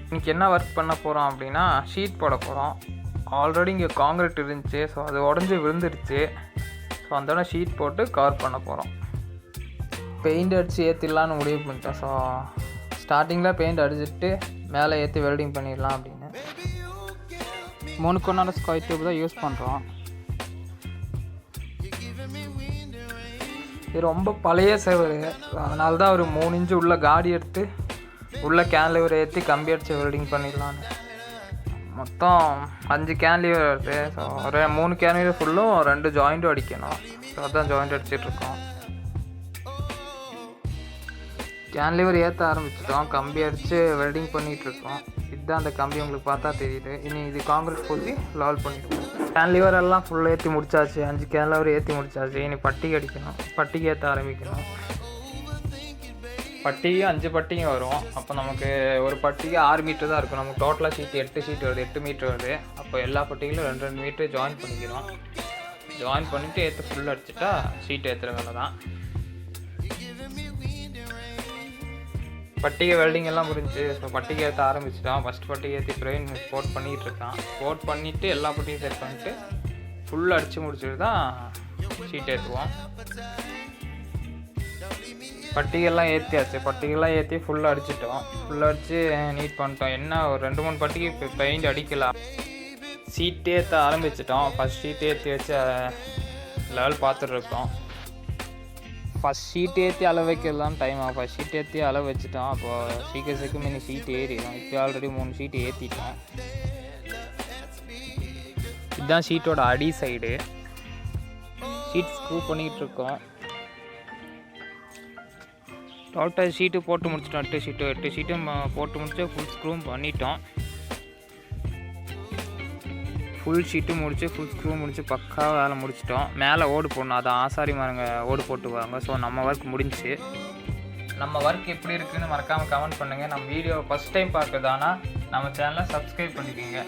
இன்றைக்கி என்ன ஒர்க் பண்ண போகிறோம் அப்படின்னா ஷீட் போட போகிறோம். ஆல்ரெடி இங்கே காங்கிரீட் இருந்துச்சு, ஸோ அது உடஞ்சி விழுந்துருச்சு. ஸோ அந்த ஷீட் போட்டு கவர் பண்ண போகிறோம். பெயிண்ட் அடித்து ஏற்றிடலான்னு முடிவு பண்ணிட்டேன். ஸோ ஸ்டார்டிங்கில் பெயிண்ட் அடிச்சுட்டு மேலே ஏற்றி வெல்டிங் பண்ணிடலாம் அப்படின்னு 3 கொண்டாட ஸ்கொயர் டியூப் தான் யூஸ் பண்ணுறோம். இது ரொம்ப பழைய செவரு, அதனால தான் ஒரு 3 இன்ச்சு உள்ள காடி எடுத்து உள்ள கேன்லிவர் ஏற்றி கம்பி அடித்து வெல்டிங் பண்ணிடலான்னு. மொத்தம் 5 கேன்லிவர் வருது. ஸோ ஒரு 3 கேன்லிவர் ஃபுல்லும் 2 ஜாயிண்ட்டும் அடிக்கணும். ஸோ அதான் ஜாயிண்ட் அடிச்சிட்ருக்கோம். கேன்லிவர் ஏற்ற ஆரம்பிச்சிட்டோம், கம்பி அடித்து வெல்டிங் பண்ணிகிட்ருக்கோம். இதுதான் அந்த கம்பி உங்களுக்கு பார்த்தா தெரியுது. இனி இது காங்கிரீட் பூசி லெவல் பண்ணிவிடுவோம். கேன்லிவர் எல்லாம் ஃபுல்லாக ஏற்றி முடிச்சாச்சு. 5 கேன்லிவர் ஏற்றி முடிச்சாச்சு. இனி பட்டிக்கு அடிக்கணும், பட்டிக்கு ஏற்ற ஆரம்பிக்கணும். பட்டிக்கு 5 பட்டிங்க வரும். அப்போ நமக்கு ஒரு பட்டிக்கு 6 மீட்டர் தான் இருக்கும். நமக்கு டோட்டலாக ஷீட் 8 ஷீட் வருது, 8 மீட்டர் வருது. அப்போ எல்லா பட்டிகளும் 2 மீட்டர் ஜாயின் பண்ணிக்கிறோம். ஜாயின் பண்ணிவிட்டு ஏற்ற ஃபுல்லாக அடிச்சுட்டா ஷீட் ஏற்றுற வேலை தான். பட்டிகை வெல்டிங் எல்லாம் முடிஞ்சு. ஸோ பட்டிகை ஏற்ற ஆரம்பிச்சிட்டோம். ஃபஸ்ட் பட்டிகை ஏற்றி ப்ரெயின் போட் பண்ணிகிட்ருக்கான். போட் பண்ணிவிட்டு எல்லா பட்டியும் செட் பண்ணிட்டு ஃபுல்லாக அடித்து முடிச்சுட்டு தான் ஷீட் ஏற்றுவோம். பட்டிகைலாம் ஏற்றியாச்சு. பட்டிகைலாம் ஏற்றி ஃபுல்லாக அடிச்சிட்டோம். ஃபுல்லாக அடித்து நீட் பண்ணிட்டோம். என்ன ஒரு 2-3 பட்டிக்கு இப்போ பெயிண்ட் அடிக்கலாம். ஷீட் ஏற்ற ஆரம்பிச்சிட்டோம். ஃபஸ்ட் ஷீட் ஏற்றி வச்சு லெவல் பார்த்துட்ருக்கோம். ஃபஸ்ட் ஷீட் ஏற்றி அளவு வைக்கிறது தான் டைம் ஆகும். ஃபஸ்ட் ஷீட் ஏற்றி அளவு வச்சுட்டோம். அப்போது சீக்கிரம் மினி ஷீட் ஏறிடும். இப்போ ஆல்ரெடி 3 ஷீட் ஏற்றிட்டோம். இதுதான் ஷீட்டோட அடி சைடு. ஷீட் ஸ்க்ரூ பண்ணிகிட்ருக்கோம். டோட்டல் ஷீட்டு போட்டு முடிச்சிட்டோம். 8 ஷீட்டும் போட்டு முடிச்சு ஃபுல் ஸ்க்ரூவும் பண்ணிட்டோம். ஃபுல் ஷீட்டு முடிச்சு ஃபுல் ஸ்க்ரூ முடிச்சு பக்காவாக வேலை முடிச்சிட்டோம். மேலே ஓடு போடணும். அதை ஆசாரி மாருங்க ஓடு போட்டுவாங்க. ஸோ நம்ம ஒர்க் முடிஞ்சிச்சு. நம்ம ஒர்க் எப்படி இருக்குதுன்னு மறக்காமல் கமெண்ட் பண்ணுங்கள். நம்ம வீடியோ ஃபஸ்ட் டைம் பார்க்குறதானா நம்ம சேனலை சப்ஸ்கிரைப் பண்ணிக்கோங்க.